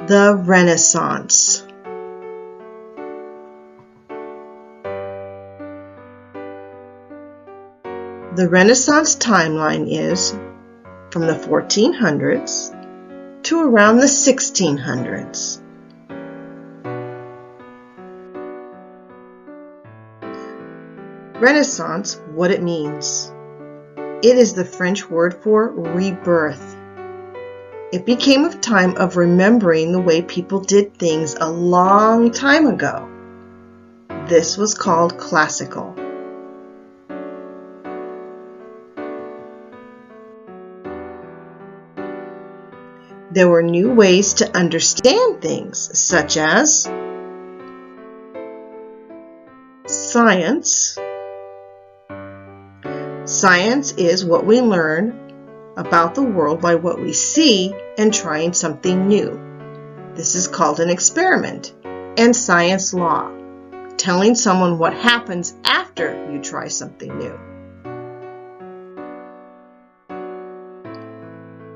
The Renaissance. The Renaissance timeline is from the 1400s to around the 1600s. Renaissance, what it means. It is the French word for rebirth. It became a time of remembering the way people did things a long time ago. This was called classical. There were new ways to understand things, such as science. Science is what we learn about the world by what we see and trying something new. This is called an experiment. And science law, telling someone what happens after you try something new.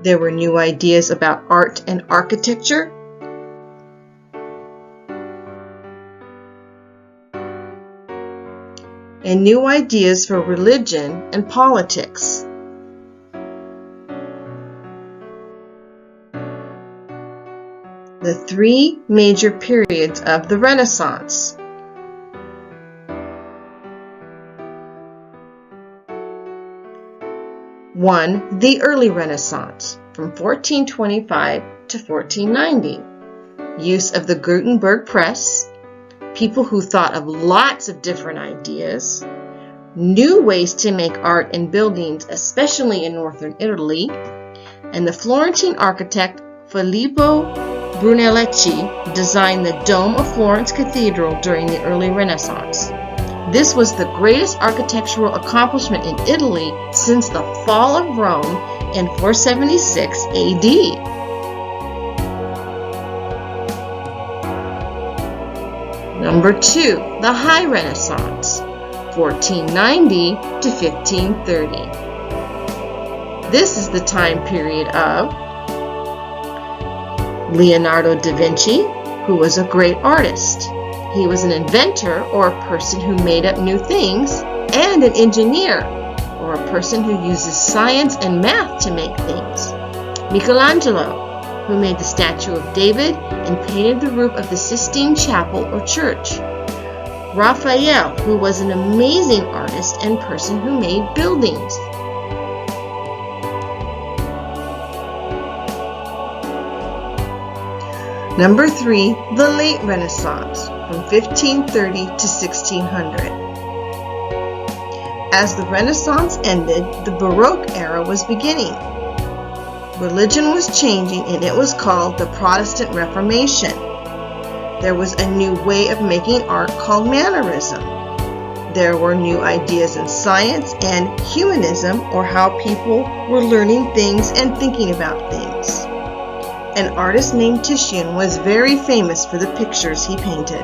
There were new ideas about art and architecture. And new ideas for religion and politics. The three major periods of the Renaissance. One, the early Renaissance, from 1425 to 1490. Use of the Gutenberg press, people who thought of lots of different ideas, new ways to make art and buildings, especially in northern Italy, and the Florentine architect Filippo Brunelleschi designed the Dome of Florence Cathedral during the early Renaissance. This was the greatest architectural accomplishment in Italy since the fall of Rome in 476 AD. Number 2, the High Renaissance, 1490 to 1530. This is the time period of Leonardo da Vinci, who was a great artist. He was an inventor, or a person who made up new things, and an engineer, or a person who uses science and math to make things. Michelangelo, who made the statue of David and painted the roof of the Sistine Chapel or church. Raphael, who was an amazing artist and person who made buildings. Number 3, the Late Renaissance, from 1530 to 1600. As the Renaissance ended, the Baroque era was beginning. Religion was changing, and it was called the Protestant Reformation. There was a new way of making art called mannerism. There were new ideas in science and humanism, or how people were learning things and thinking about things. An artist named Titian was very famous for the pictures he painted.